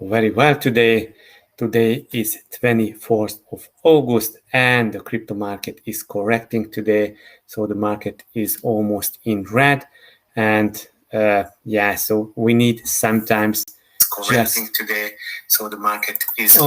very well today. Today is 24th of August and the crypto market is correcting today. So the market is almost in red. And so we need sometimes correcting today. So the market is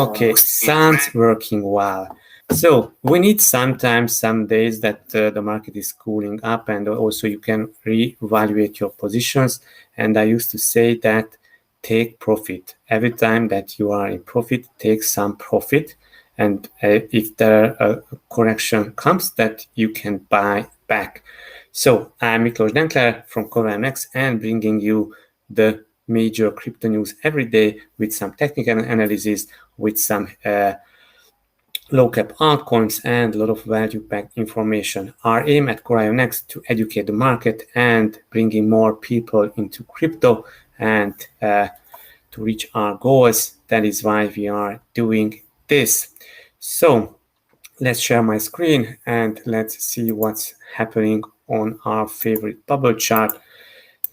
sounds working well. So we need sometimes some days that the market is cooling up, and also you can reevaluate your positions. And I used to say that take profit. Every time that you are in profit, take some profit. And if there a correction comes, that you can buy back. So I'm Miklós Denkler from CorionX and bringing you the major crypto news every day with some technical analysis, with some low cap altcoins and a lot of value-packed information. Our aim at CorionX to educate the market and bringing more people into crypto and to reach our goals. That is why we are doing this. So let's share my screen and let's see what's happening on our favorite bubble chart.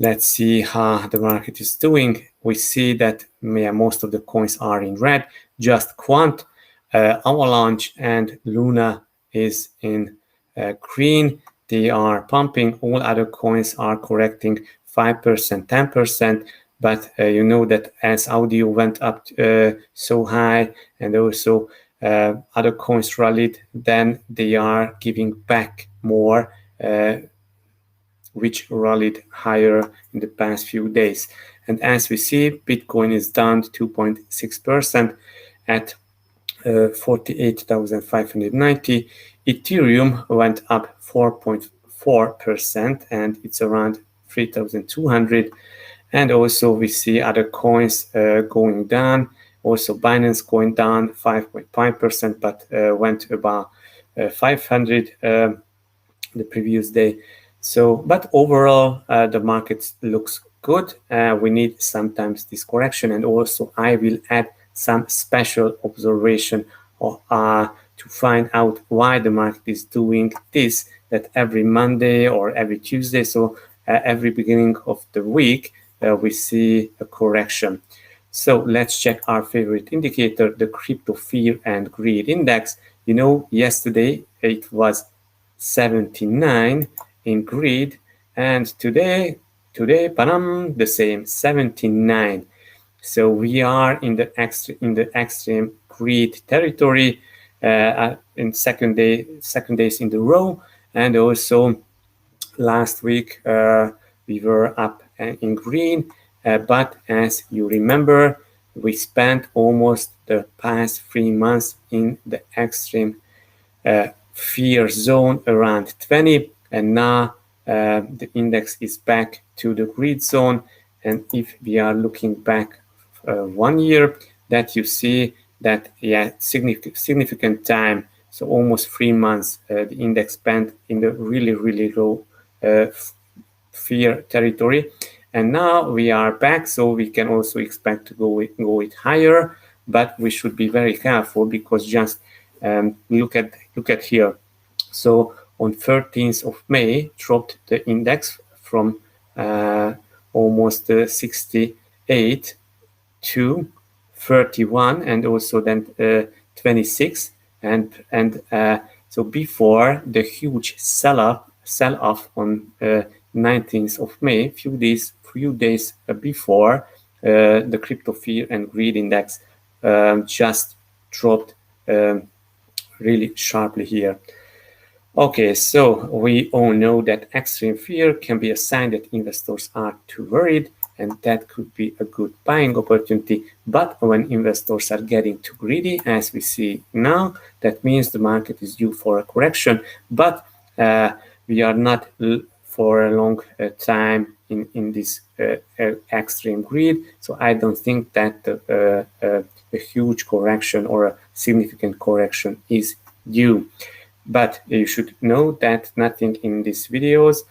Let's see how the market is doing. We see that most of the coins are in red, just Quant, Avalanche and Luna is in green. They are pumping. All other coins are correcting 5%, 10%. But you know that as audio went up so high and also other coins rallied, then they are giving back more, which rallied higher in the past few days. And as we see, Bitcoin is down 2.6% at 48,590. Ethereum went up 4.4% and it's around 3,200. And also we see other coins going down. Also Binance going down 5.5%, but went about 500 the previous day. So, but overall, the market looks good. We need sometimes this correction, and also I will add some special observation to find out why the market is doing this, that every Monday or every Tuesday, so every beginning of the week, we see a correction. So let's check our favorite indicator, the crypto fear and greed index. You know, yesterday it was 79 in greed, and today, the same 79. So we are in the extreme greed territory in second days in the row, and also last week we were up in green, but as you remember, we spent almost the past 3 months in the extreme fear zone around 20, and now the index is back to the greed zone. And if we are looking back 1 year, that you see that significant time, so almost 3 months, the index spent in the really low fear territory, and now we are back. So we can also expect to go it higher, but we should be very careful because just look at here. So on 13th of May, dropped the index from almost 68 to 31, and also then 26, and so before the huge sell-off on 19th of May, few days before, the crypto fear and greed index just dropped really sharply here. Okay, so we all know that extreme fear can be a sign that investors are too worried, and that could be a good buying opportunity. But when investors are getting too greedy, as we see now, that means the market is due for a correction. But we are not for a long time in this extreme greed. So I don't think that a huge correction or a significant correction is due. But you should know that nothing in these videos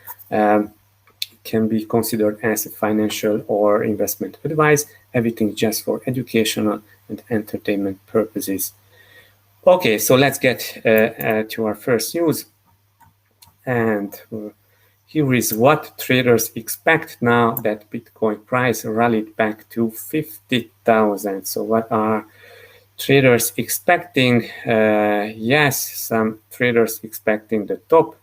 can be considered as a financial or investment advice. Everything just for educational and entertainment purposes. Okay, so let's get to our first news. And here is what traders expect now that Bitcoin price rallied back to 50,000. So what are traders expecting? Yes, some traders expecting the top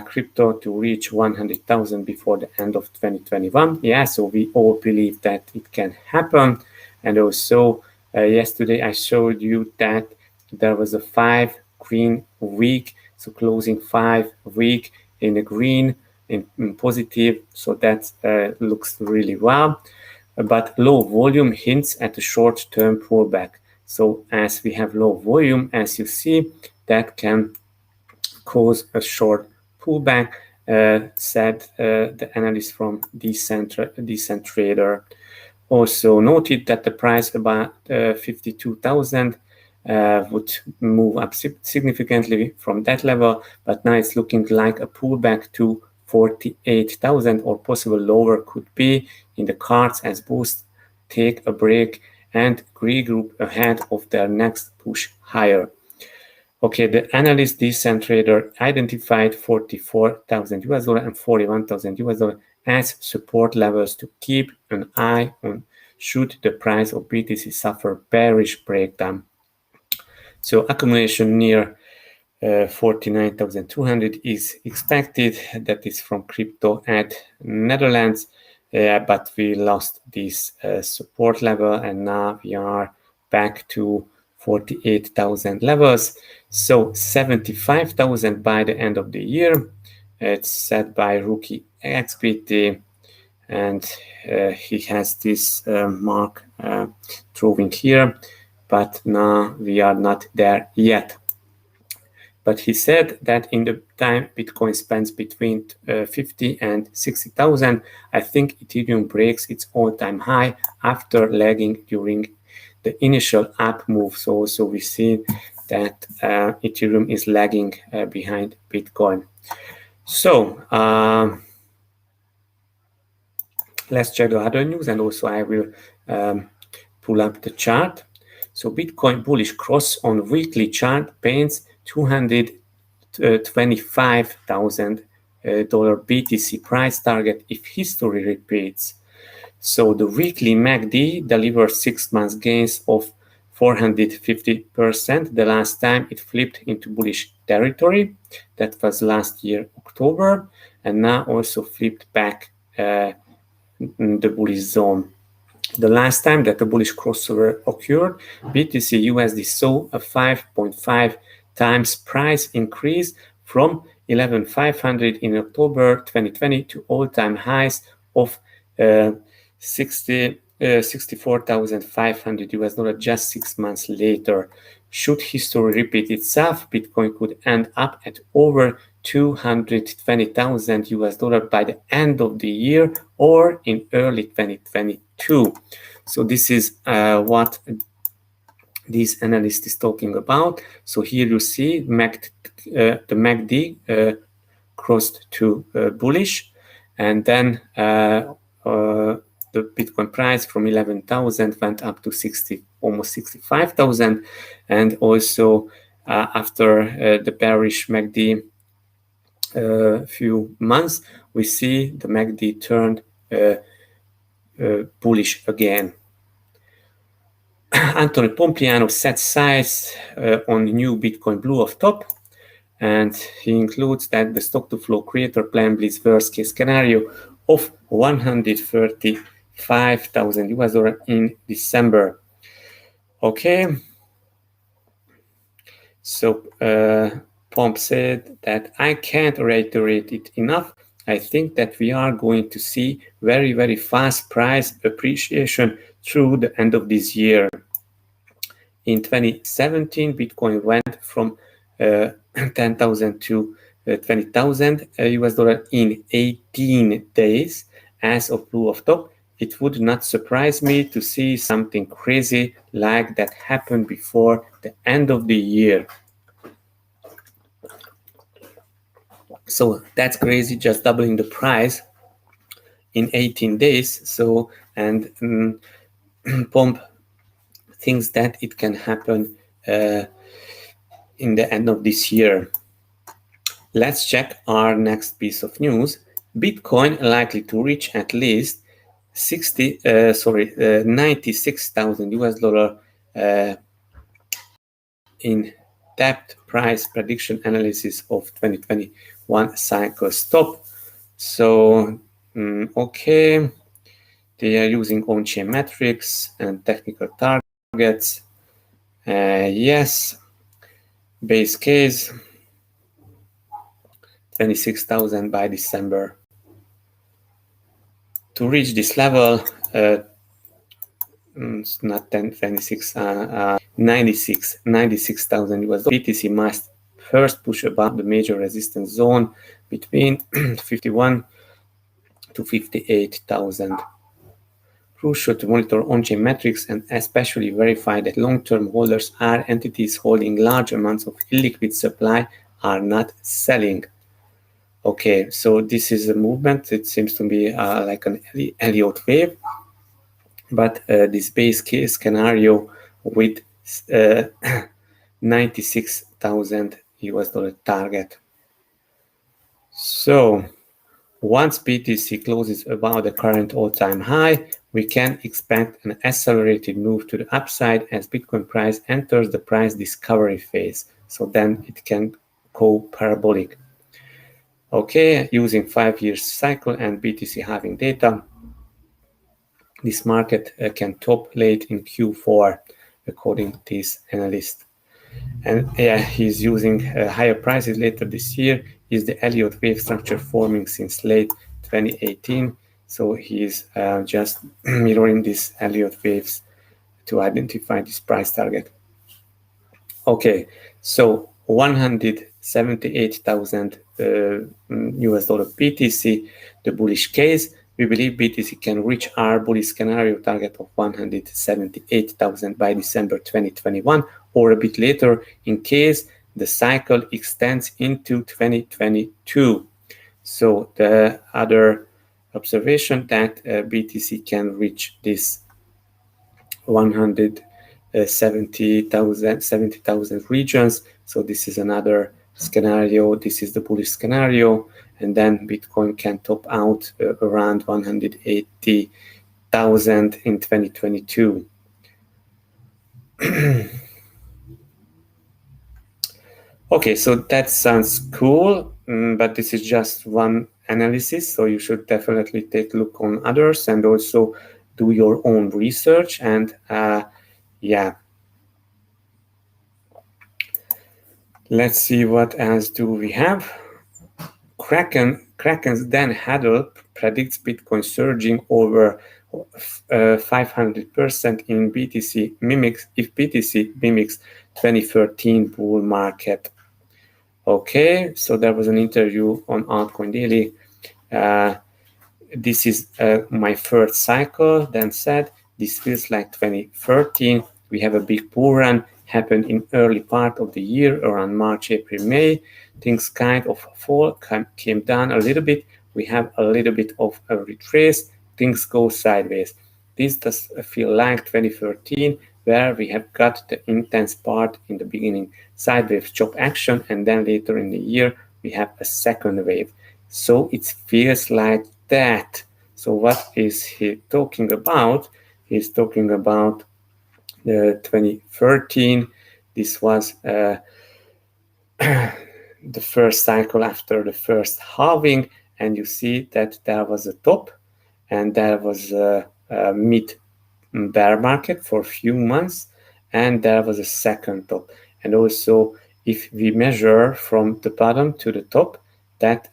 crypto to reach 100,000 before the end of 2021. Yeah, so we all believe that it can happen. And also yesterday I showed you that there was a 5 green week, so closing 5 week in the green in positive, so that looks really well. But low volume hints at a short-term pullback. So as we have low volume, as you see, that can cause a short pullback, said the analyst from Decentrader. Also noted that the price about 52,000 would move up significantly from that level, but now it's looking like a pullback to 48,000 or possible lower could be in the cards as both take a break and regroup ahead of their next push higher. Okay, the analyst Decentrader identified 44,000 US dollar and 41,000 US dollar as support levels to keep an eye on should the price of BTC suffer bearish breakdown. So accumulation near 49,200 is expected. That is from Crypto at Netherlands, but we lost this support level and now we are back to 48,000 levels. So 75,000 by the end of the year. It's set by Rookie XBT, and he has this mark drawing here, but now we are not there yet. But he said that in the time Bitcoin spends between 50 and 60,000, I think Ethereum breaks its all-time high after lagging during the initial up move. So we see that Ethereum is lagging behind Bitcoin. So let's check the other news, and also I will pull up the chart. So Bitcoin bullish cross on weekly chart paints $225,000 BTC price target if history repeats. So the weekly MACD delivers 6 months gains of 450%. The last time it flipped into bullish territory, that was last year October, and now also flipped back in the bullish zone. The last time that the bullish crossover occurred, BTC USD saw a 5.5 times price increase from 11,500 in October 2020 to all-time highs of 64,500 US dollar just 6 months later. Should history repeat itself, Bitcoin could end up at over 220,000 US dollar by the end of the year or in early 2022. So this is what this analyst is talking about. So here you see the MACD crossed to bullish, and then the Bitcoin price from 11,000 went up to almost 65,000, and also after the bearish MACD few months, we see the MACD turned bullish again. Anthony Pompliano set size on the new Bitcoin Blue off top, and he includes that the stock to flow creator plan believes worst case scenario of 135,000 US dollar in December. Okay. So Pomp said that I can't reiterate it enough. I think that we are going to see very, very fast price appreciation through the end of this year. In 2017, Bitcoin went from 10,000 to 20,000 US dollar in 18 days. As of Blue off top, it would not surprise me to see something crazy like that happen before the end of the year. So that's crazy, just doubling the price in 18 days. So, and Pomp thinks that it can happen in the end of this year. Let's check our next piece of news. Bitcoin likely to reach at least 96,000 US dollar in depth price prediction analysis of 2021 cycle stop. So, okay, they are using on-chain metrics and technical targets. Yes, base case 26,000 by December. To reach this level, it's not 10, 26, 96,000 US dollars. BTC must first push above the major resistance zone between 51 to 58,000. Crucial to monitor on-chain metrics and especially verify that long-term holders are entities holding large amounts of illiquid supply are not selling. Okay, so this is a movement. It seems to be like an Elliott wave, but this base case scenario with 96,000 US dollar target. So once BTC closes above the current all-time high, we can expect an accelerated move to the upside as Bitcoin price enters the price discovery phase. So then it can go parabolic. Okay, using 5-year cycle and BTC halving data, this market can top late in Q4, according to this analyst. And he's using higher prices later this year. Is the Elliott wave structure forming since late 2018? So he's just mirroring these Elliott waves to identify this price target. Okay, so 178,000 US dollar BTC, the bullish case. We believe BTC can reach our bullish scenario target of 178,000 by December 2021 or a bit later in case the cycle extends into 2022. So the other observation that BTC can reach this 170,000 regions. So this is another scenario. This is the bullish scenario. And then Bitcoin can top out around 180,000 in 2022. Okay, so that sounds cool, but this is just one analysis. So you should definitely take a look on others and also do your own research. And yeah, let's see what else do we have. Kraken's Dan Hadel predicts Bitcoin surging over 500% in BTC if BTC mimics 2013 bull market. Okay, so there was an interview on Altcoin Daily. This is my third cycle. Dan said, this feels like 2013. We have a big bull run happened in early part of the year around March, April, May. Things kind of came down a little bit. We have a little bit of a retrace. Things go sideways. This does feel like 2013, where we have got the intense part in the beginning, sideways chop action, and then later in the year we have a second wave. So it feels like that. So what is he talking about? He's talking about the 2013. This was the first cycle after the first halving, and you see that there was a top and there was a mid bear market for a few months, and there was a second top. And also, if we measure from the bottom to the top, that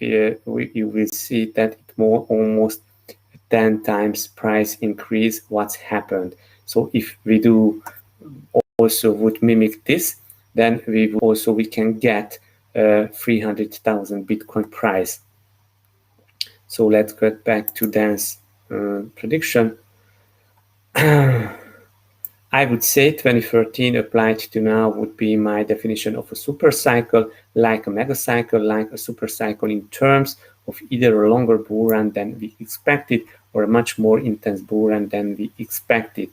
you will see that it almost 10 times price increase what's happened. So if we do also would mimic this, then we can get 300,000 Bitcoin price. So let's get back to Dan's prediction. I would say 2013 applied to now would be my definition of a super cycle, like a mega cycle, like a super cycle in terms of either a longer bull run than we expected or a much more intense bull run than we expected.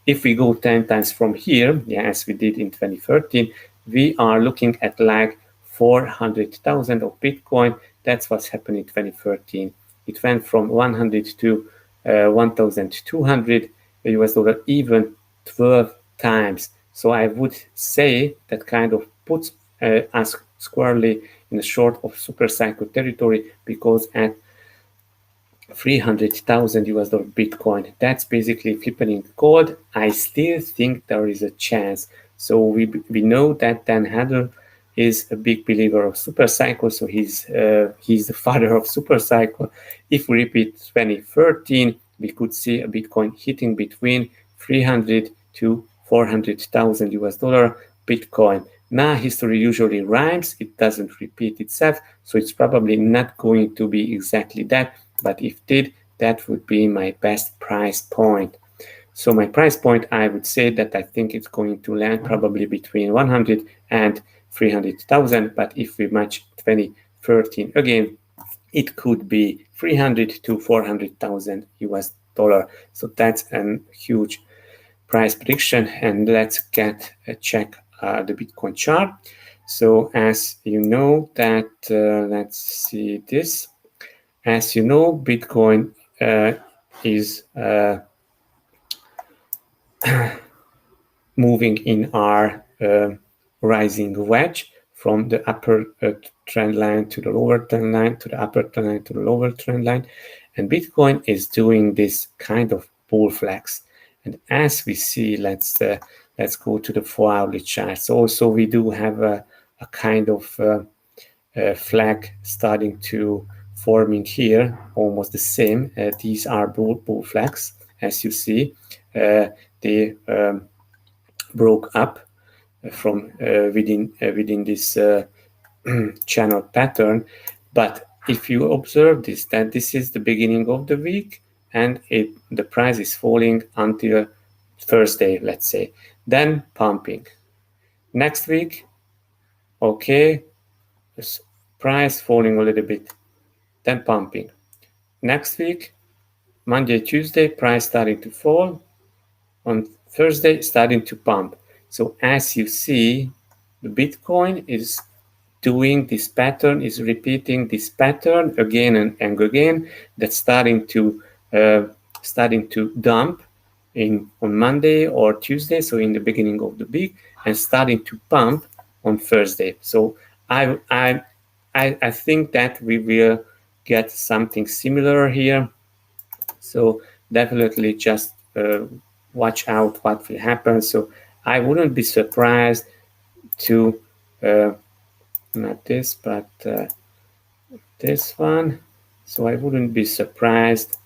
If we go 10 times from here, as we did in 2013, we are looking at like 400,000 of Bitcoin. That's what's happened in 2013. It went from 100 to 1,200 US dollar, even 12 times. So I would say that kind of puts us squarely in a short of super cycle territory, because at 300,000 US dollar Bitcoin, that's basically flipping gold. I still think there is a chance. So we know that Dan Hadler is a big believer of super cycle, so he's the father of super cycle. If we repeat 2013, we could see a Bitcoin hitting between 300 to 400,000 US dollar Bitcoin. Now history usually rhymes, it doesn't repeat itself, so it's probably not going to be exactly that, but if it did, that would be my best price point. So my price point, I would say that I think it's going to land probably between 100 and 300,000, but if we match 2013 again, it could be 300 to 400,000 US dollar. So that's a huge price prediction. And let's get a check the Bitcoin chart. So as you know that, let's see this. As you know, Bitcoin is moving in our rising wedge from the upper trend line to the lower trend line, to the upper trend line to the lower trend line. And Bitcoin is doing this kind of bull flex. And as we see, let's go to the 4-hourly chart. So also we do have a kind of flag starting to forming here, almost the same. These are bull flags, as you see. They broke up from within this channel pattern. But if you observe this, that this is the beginning of the week, and the price is falling until Thursday, let's say, then pumping. Next week, okay, price falling a little bit, then pumping. Next week, Monday, Tuesday, price starting to fall. On Thursday, starting to pump. So as you see, the Bitcoin is doing this pattern, is repeating this pattern again and again. That's starting to dump on Monday or Tuesday, so in the beginning of the week, and starting to pump on Thursday. So I think that we will get something similar here. So definitely just watch out what will happen. So I wouldn't be surprised to not this, but this one. So I wouldn't be surprised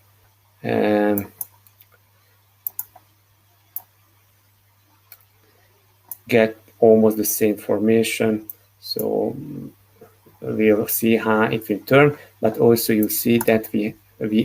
get almost the same formation. So we'll see how it will turn, but also you see that we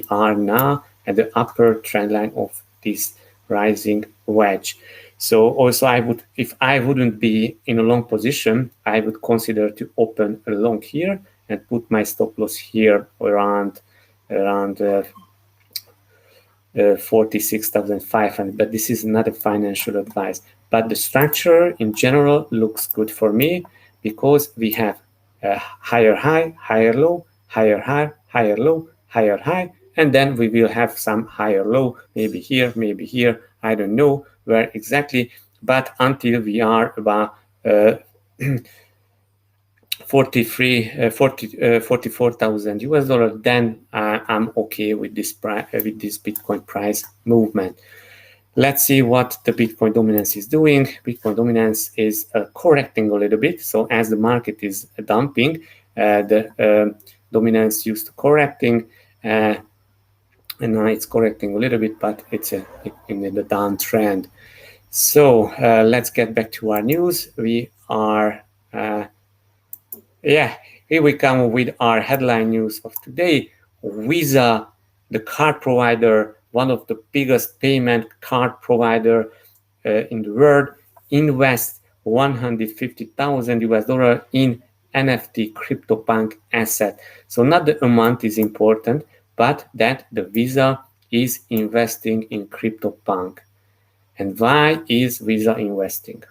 are now at the upper trend line of this rising wedge. So also I would, if I wouldn't be in a long position, I would consider to open a long here and put my stop loss here around 46,500, but this is not a financial advice. But the structure in general looks good for me, because we have a higher high, higher low, higher high, higher low, higher high, and then we will have some higher low, maybe here, I don't know where exactly, but until we are about 44,000 US dollar, then I'm okay with this Bitcoin price movement. Let's see what the Bitcoin dominance is doing. Bitcoin dominance is correcting a little bit. So as the market is dumping, the dominance used to correcting, and now it's correcting a little bit, but it's in the downtrend. So let's get back to our news. We are here we come with our headline news of today. Visa, the card provider, one of the biggest payment card provider in the world, invests 150,000 US dollar in NFT CryptoPunk asset. So not the amount is important, but that the Visa is investing in CryptoPunk. And why is Visa investing?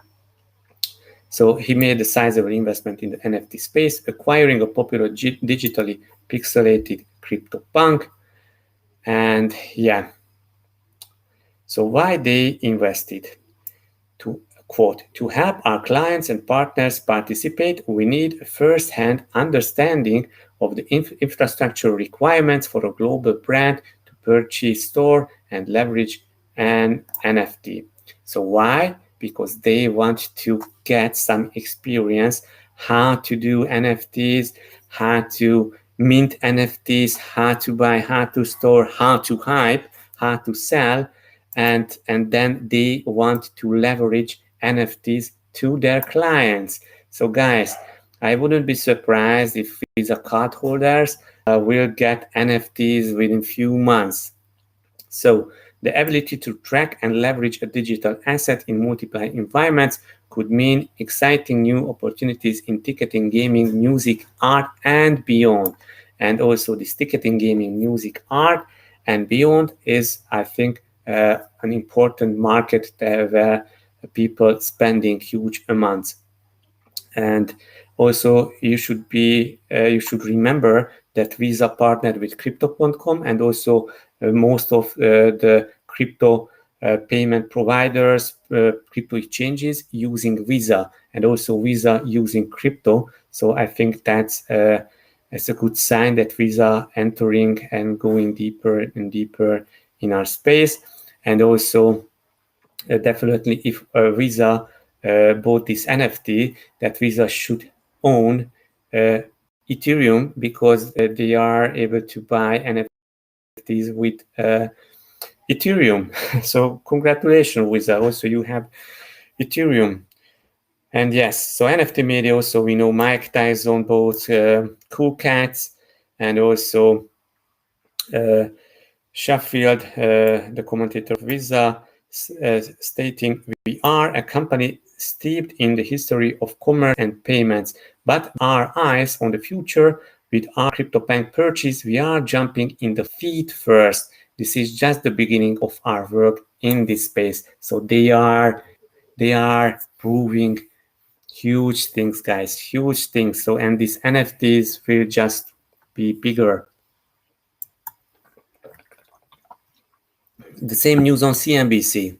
So he made a sizable investment in the NFT space, acquiring a popular digitally pixelated CryptoPunk. And yeah, so why they invested? To quote, to help our clients and partners participate, we need a first-hand understanding of the infrastructure requirements for a global brand to purchase, store, and leverage an NFT. So why? Because they want to get some experience how to do NFTs, how to mint NFTs, how to buy, how to store, how to hype, how to sell, and then they want to leverage NFTs to their clients. So guys, I wouldn't be surprised if Visa cardholders will get NFTs within few months. So the ability to track and leverage a digital asset in multiple environments could mean exciting new opportunities in ticketing, gaming, music, art, and beyond. And also this ticketing, gaming, music, art, and beyond is, I think, an important market where people spending huge amounts. And also you should remember that Visa partnered with crypto.com, and also most of the crypto payment providers, crypto exchanges using Visa, and also Visa using crypto. So I think that's a good sign that Visa entering and going deeper and deeper in our space. And also definitely if Visa bought this NFT, that Visa should own Ethereum, because they are able to buy NFTs with Ethereum. So congratulations, Visa. Also, you have Ethereum. And yes, so NFT media also, we know Mike Tyson bought Cool Cats, and also Sheffield, the commentator of Visa, stating, we are a company steeped in the history of commerce and payments, but our eyes on the future. With our CryptoPunk purchase, we are jumping in the feet first. This is just the beginning of our work in this space. So they are proving huge things, guys, huge things. So, and these NFTs will just be bigger. The same news on CNBC.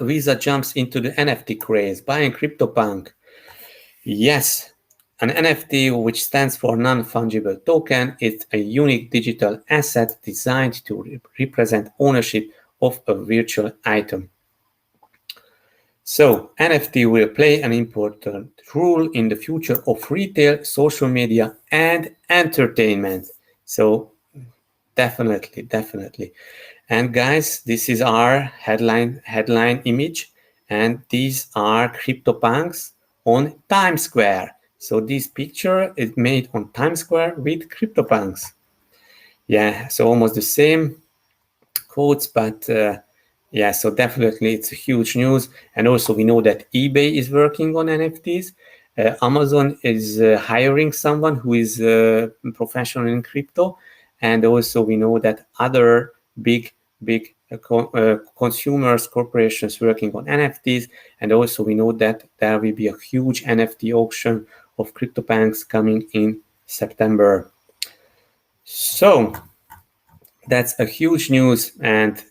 Visa jumps into the NFT craze, buying CryptoPunk. Yes, an NFT, which stands for non-fungible token, is a unique digital asset designed to represent ownership of a virtual item. So NFT will play an important role in the future of retail, social media, and entertainment. So definitely. And guys, this is our headline image, and these are CryptoPunks on Times Square. So this picture is made on Times Square with CryptoPunks. Yeah, so almost the same quotes, but yeah, so definitely it's a huge news. And also we know that eBay is working on NFTs. Amazon is hiring someone who is professional in crypto. And also we know that other big consumers, corporations working on NFTs. And also we know that there will be a huge NFT auction of CryptoPunks coming in September. So that's a huge news, and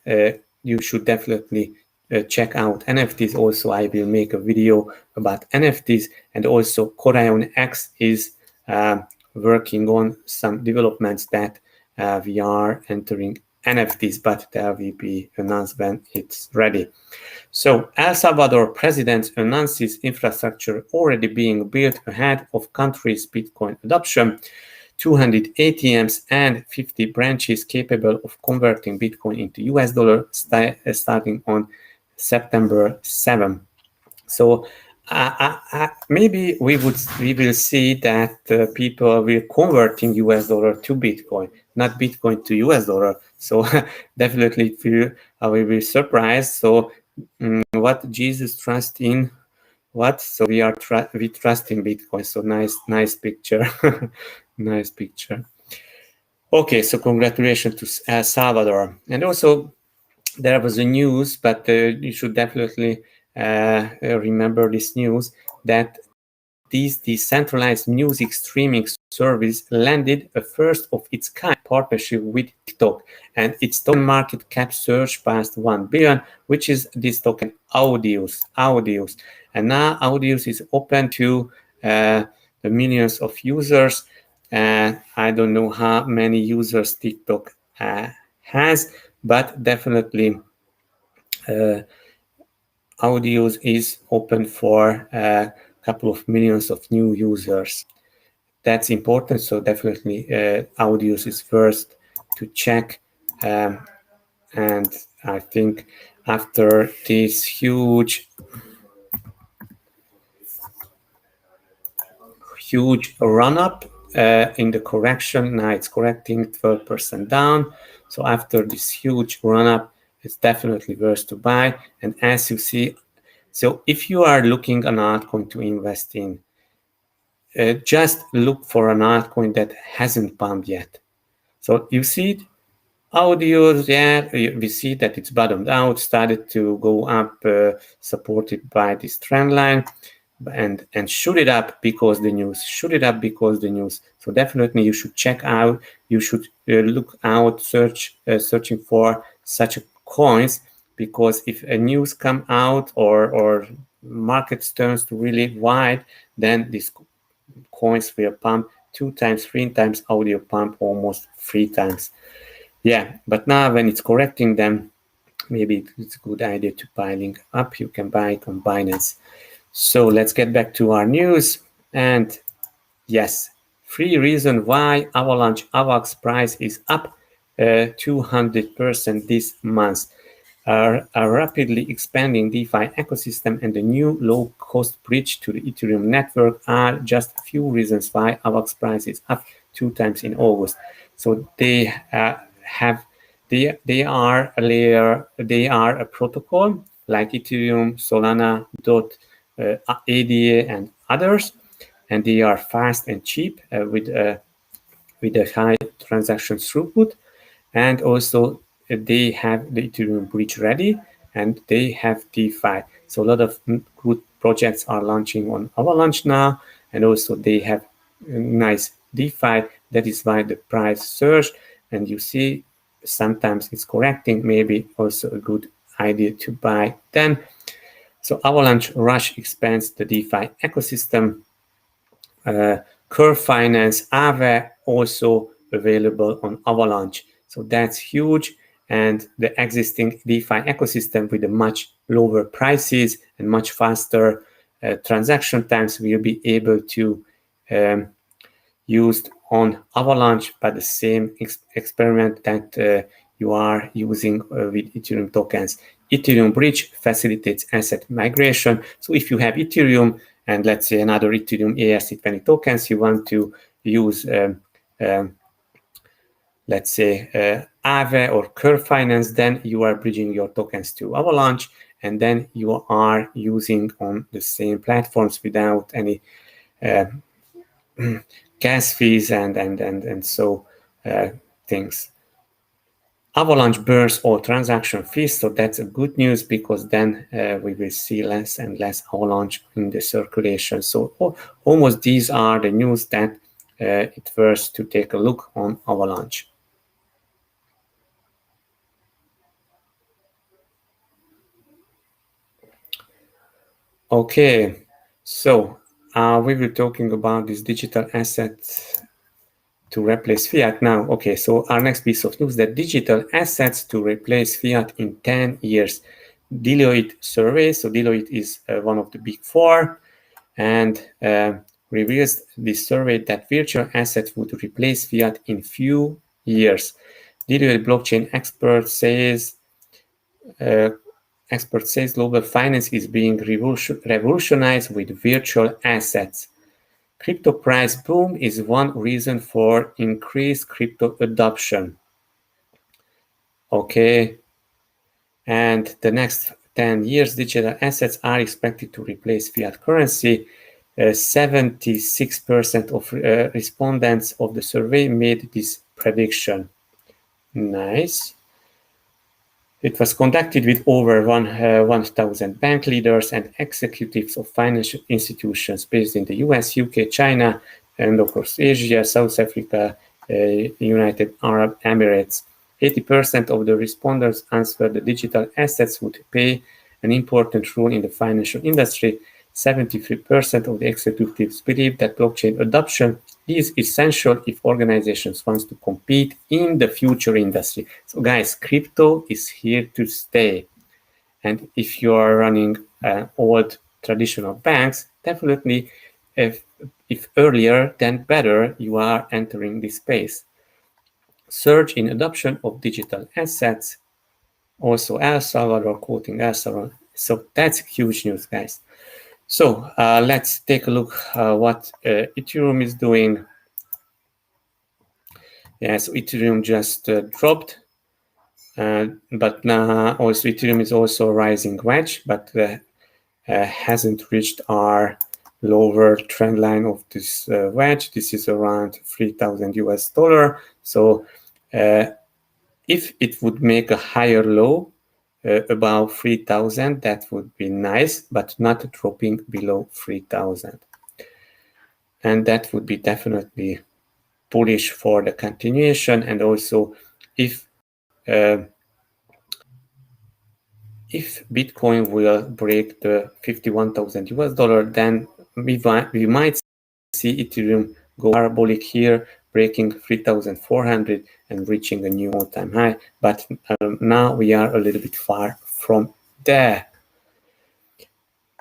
you should definitely check out NFTs. Also, I will make a video about NFTs, and also CorionX is working on some developments that we are entering NFTs, but there will be announced when it's ready. So El Salvador president announces infrastructure already being built ahead of country's Bitcoin adoption. 200 ATMs and 50 branches capable of converting Bitcoin into US dollar starting on September 7. So maybe we will see that people will converting US dollar to Bitcoin, not Bitcoin to US dollar. So definitely we will be surprised. So what Jesus trust in? What? So we trust in Bitcoin. So nice picture. Nice picture. Okay, so congratulations to El Salvador. And also there was a news, but you should definitely remember this news, that this decentralized music streaming service landed a first of its kind partnership with TikTok, and its token market cap surged past 1 billion, which is this token Audius. And now Audius is open to the millions of users. I don't know how many users TikTok has, but definitely Audius is open for a couple of millions of new users. That's important. So definitely Audius is first to check. And I think after this huge run-up in the correction, now it's correcting 12% down. So after this huge run-up, it's definitely worth to buy. And as you see, so if you are looking an altcoin to invest in, just look for an altcoin that hasn't pumped yet. So you see Audius, yeah, we see that it's bottomed out, started to go up, supported by this trend line, and shoot it up because the news. So definitely you should check out. You should look out, searching for such coins, because if a news come out or market turns to really wide, then these coins will pump 2 times, 3 times. Audio pump almost 3 times. Yeah, but now when it's correcting them, maybe it's a good idea to piling up. You can buy it on Binance. So let's get back to our news. And yes, 3 reasons why AVAX price is up 200% this month. A rapidly expanding DeFi ecosystem and the new low-cost bridge to the Ethereum network are just a few reasons why AVAX price is up 2 times in August. So they are a layer, they are a protocol like Ethereum, Solana, ADA, and others, and they are fast and cheap with a high transaction throughput, and also they have the Ethereum bridge ready, and they have DeFi. So a lot of good projects are launching on Avalanche now, and also they have nice DeFi. That is why the price surged, and you see sometimes it's correcting, maybe also a good idea to buy then. So Avalanche Rush expands the DeFi ecosystem. Curve Finance, AVAX also available on Avalanche. So that's huge. And the existing DeFi ecosystem with the much lower prices and much faster transaction times will be able to used on Avalanche by the same experiment that you are using with Ethereum tokens. Ethereum Bridge facilitates asset migration. So if you have Ethereum and let's say another Ethereum ERC20 tokens, you want to use, let's say, AVE or Curve Finance, then you are bridging your tokens to Avalanche, and then you are using on the same platforms without any gas fees and so things. Avalanche burns all transaction fees, so that's a good news, because then we will see less and less Avalanche in the circulation. So almost these are the news that it's worth to take a look on Avalanche. Okay, so we were talking about this digital asset to replace fiat now. Okay, so our next piece of news, that digital assets to replace fiat in 10 years. Deloitte survey, so Deloitte is one of the big four, and reveals this survey that virtual assets would replace fiat in few years. Deloitte blockchain expert says global finance is being revolutionized with virtual assets. Crypto price boom is one reason for increased crypto adoption. Okay, and the next 10 years, digital assets are expected to replace fiat currency. 76% of respondents of the survey made this prediction. Nice. It was conducted with over 1,000 bank leaders and executives of financial institutions based in the US, UK, China, and across Asia, South Africa, United Arab Emirates. 80% of the respondents answered that digital assets would play an important role in the financial industry. 73% of the executives believe that blockchain adoption is essential if organizations want to compete in the future industry. So guys, crypto is here to stay. And if you are running old traditional banks, definitely if earlier then better you are entering this space. Surge in adoption of digital assets, also El Salvador, quoting El Salvador. So that's huge news, guys. So let's take a look what Ethereum is doing. Yeah, so Ethereum just dropped, but now also Ethereum is also a rising wedge, but hasn't reached our lower trend line of this wedge. This is around 3,000 US dollar. So if it would make a higher low above 3,000, that would be nice, but not dropping below 3,000. And that would be definitely bullish for the continuation. And also if Bitcoin will break the 51,000 US dollar, then we might see Ethereum go parabolic here, breaking 3,400 and reaching a new all-time high. But now we are a little bit far from there.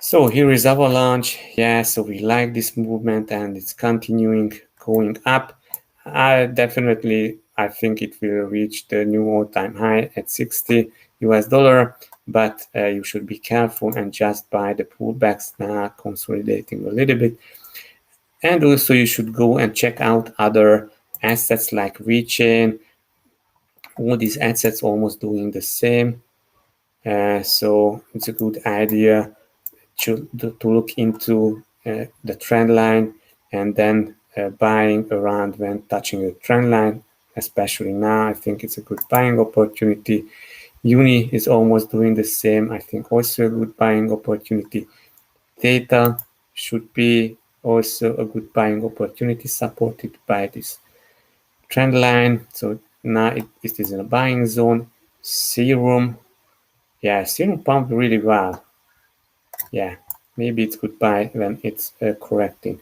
So here is Avalanche. Yeah, so we like this movement and it's continuing going up. I think it will reach the new all-time high at 60 US dollar, but you should be careful and just buy the pullbacks now, consolidating a little bit. And also you should go and check out other assets like VeChain. All these assets almost doing the same. So it's a good idea to look into the trend line and then buying around when touching the trend line, especially now. I think it's a good buying opportunity. Uni is almost doing the same. I think also a good buying opportunity. Data should be also a good buying opportunity supported by this trend line. So now it is in a buying zone. Serum, yeah, Serum pumped really well. Yeah, maybe it's good buy when it's correcting.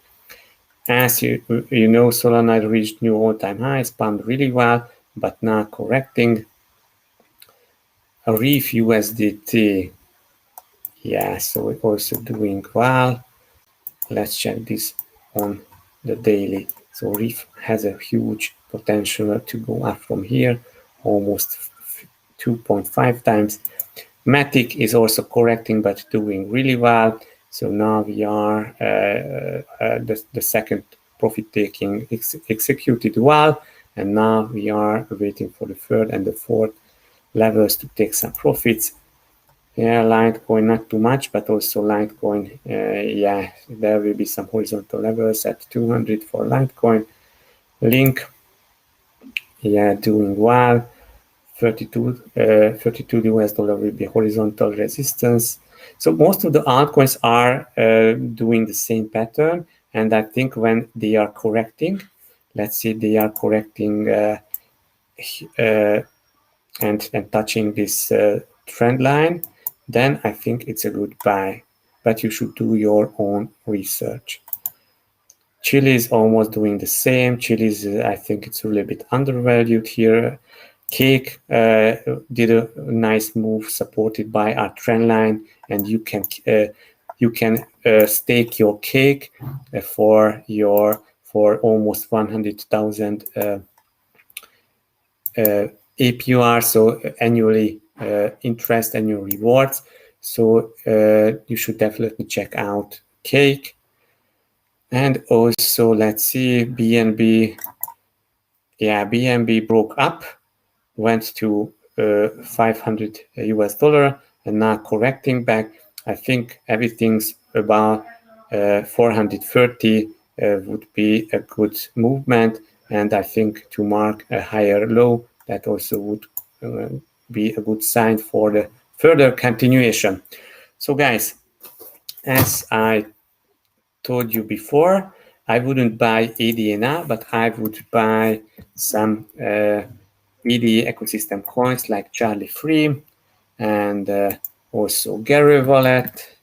As you know, Solana reached new all-time highs, pumped really well, but now correcting. Reef USDT, yeah, so it's also doing well. Let's check this on the daily. So Reef has a huge potential to go up from here, almost 2.5 times. Matic is also correcting, but doing really well. So now we are the second profit taking executed well, and now we are waiting for the third and the fourth levels to take some profits. Yeah, Litecoin not too much, but also Litecoin, yeah, there will be some horizontal levels at 200 for Litecoin. Link, yeah, doing well. 32 US dollar will be horizontal resistance. So most of the altcoins are doing the same pattern, and I think when they are correcting, let's see, they are correcting and touching this trend line, then I think it's a good buy, but you should do your own research. Chile is almost doing the same. Chile is, I think it's a little bit undervalued here. Cake did a nice move supported by our trend line, and you can stake your cake for almost 100,000 APR, so annually interest, annual rewards. So you should definitely check out Cake. And also, let's see, BNB. Yeah, BNB broke up, went to 500 US dollar, and now correcting back. I think everything's about 430 would be a good movement, and I think to mark a higher low, that also would be a good sign for the further continuation. So guys, as I told you before, I wouldn't buy EDA now, but I would buy some EDA ecosystem coins like Charlie Free and also Gary Wallet,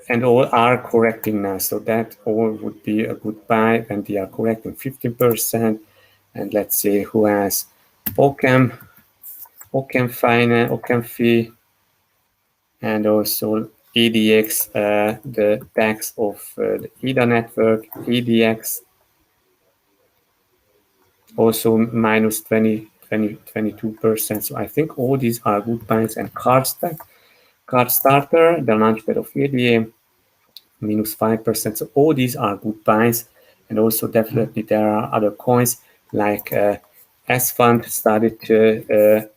and all are correcting now. So that all would be a good buy when they are correcting 15%. And let's see who has Ocam Finance, Ocam Fee, and also EDX, the tax of the EDA network, EDX, also minus 22%. So I think all these are good buys. And Cardstarter, the launchpad of EDA, minus 5%. So all these are good buys. And also definitely there are other coins like S-Fund started to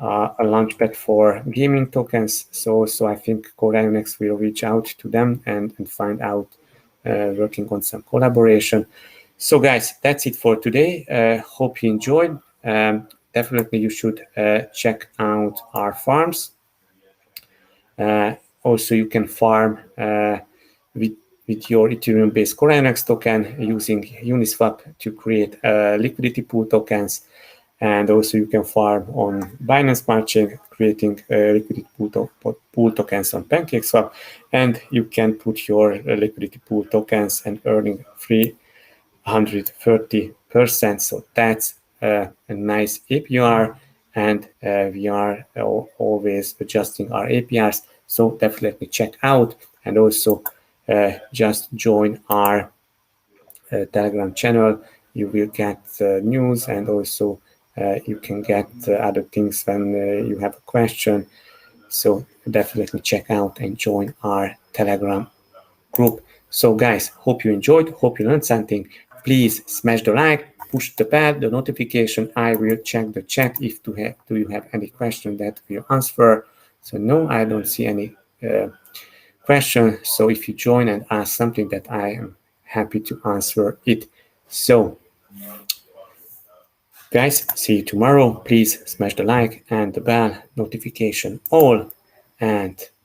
a launchpad for gaming tokens. So I think CorionX will reach out to them and find out working on some collaboration. So guys, that's it for today. Hope you enjoyed. Definitely you should check out our farms. Also, you can farm with your Ethereum-based CorionX token using Uniswap to create liquidity pool tokens. And also you can farm on Binance Smart Chain, creating liquidity pool tokens on PancakeSwap. And you can put your liquidity pool tokens and earning 330%. So that's a nice APR. And we are always adjusting our APRs. So definitely check out, and also just join our Telegram channel. You will get news, and also you can get other things when you have a question. So definitely check out and join our Telegram group. So guys, hope you enjoyed, hope you learned something. Please smash the like, push the bell, the notification. I will check the chat if do you have any question that will answer. So no, I don't see any question. So if you join and ask something, that I am happy to answer it. So guys, see you tomorrow. Please smash the like and the bell notification all, and